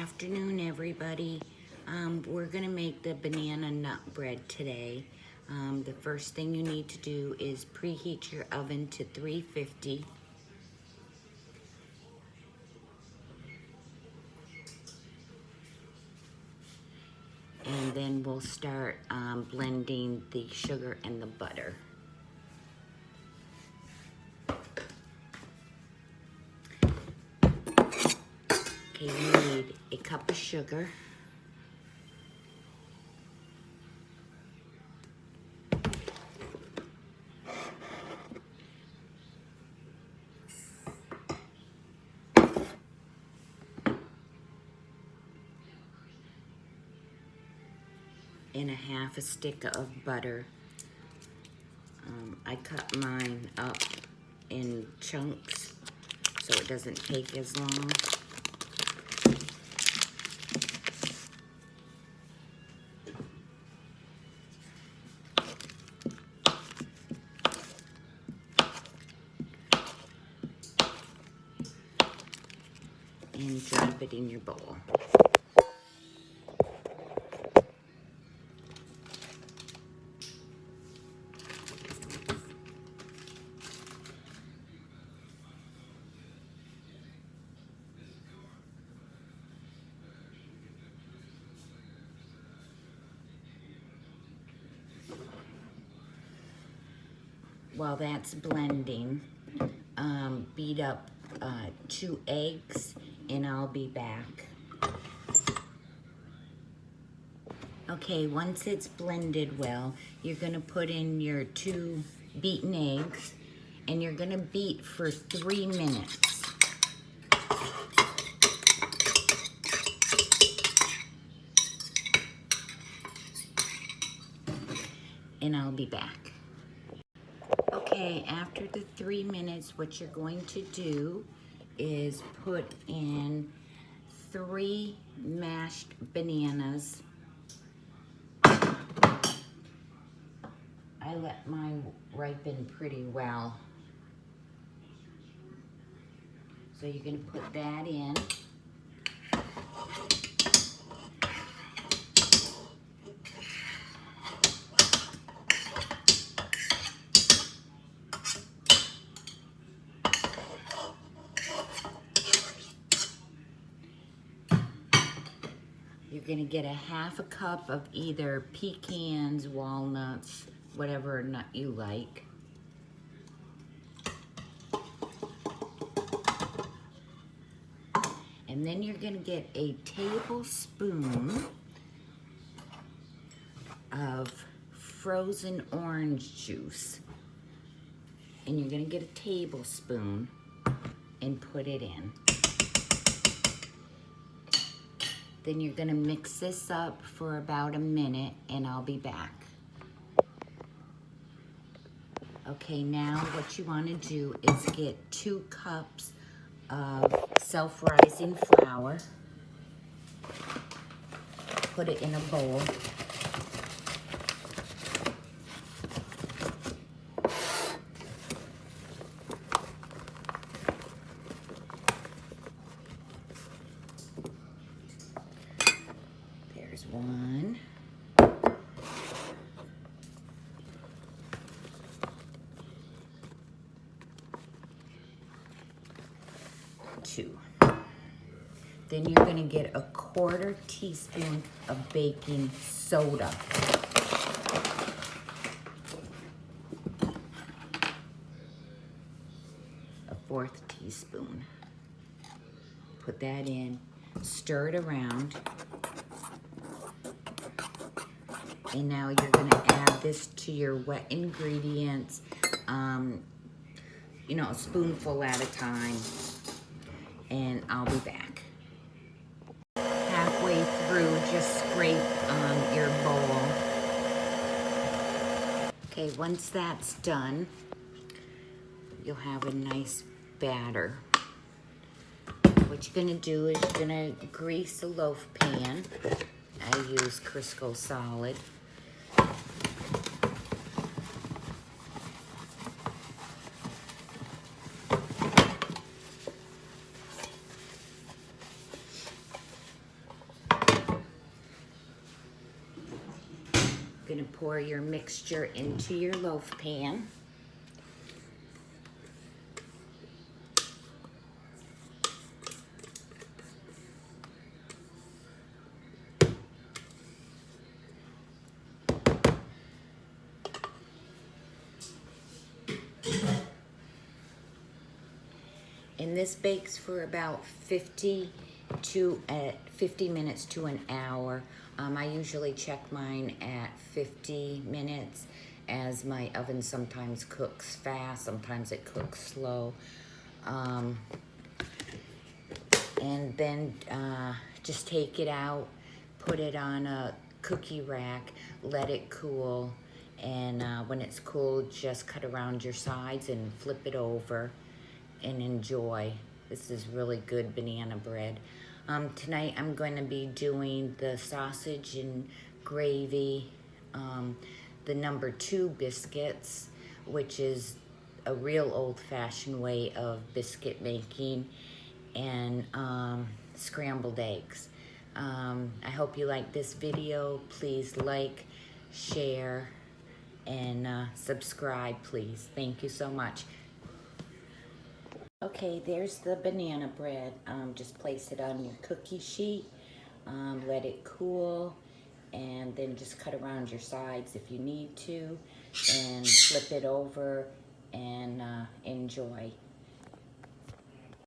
afternoon, everybody. We're gonna make the banana nut bread today. The first thing you need to do is preheat your oven to 350. And then we'll start blending the sugar and the butter. Okay, you need a cup of sugar. And a half a stick of butter. I cut mine up in chunks so it doesn't take as long. And drop it in your bowl. While that's blending, beat up 2 eggs, and I'll be back. Okay, once it's blended well, you're gonna put in your 2 beaten eggs, and you're gonna beat for 3 minutes. And I'll be back. Okay, after the 3 minutes, what you're going to do is put in 3 mashed bananas. I let mine ripen pretty well. So you're gonna put that in. You're gonna get a half a cup of either pecans, walnuts, whatever nut you like. And then you're gonna get a tablespoon of frozen orange juice. And you're gonna get a tablespoon and put it in. Then you're gonna mix this up for about a minute, and I'll be back. Okay, now what you wanna do is get 2 cups of self-rising flour. Put it in a bowl. There's 1. 2. Then you're gonna get a 1/4 teaspoon of baking soda. A 1/4 teaspoon. Put that in, stir it around. And now you're gonna add this to your wet ingredients, you know, a spoonful at a time. And I'll be back. Halfway through, just scrape your bowl. Okay, once that's done, you'll have a nice batter. What you're gonna do is you're gonna grease a loaf pan. I use Crisco Solid. gonna pour your mixture into your loaf pan. And this bakes for about 50 minutes to an hour. I usually check mine at 50 minutes as my oven sometimes cooks fast, sometimes it cooks slow. And then just take it out, put it on a cookie rack, let it cool, and when it's cool, just cut around your sides and flip it over and enjoy. This is really good banana bread. Tonight I'm going to be doing the sausage and gravy, the number 2 biscuits, which is a real old-fashioned way of biscuit making, and scrambled eggs. I hope you like this video. Please like, share, and subscribe, please. Thank you so much. Okay, there's the banana bread. Just place it on your cookie sheet, let it cool, and then just cut around your sides if you need to, and flip it over and enjoy.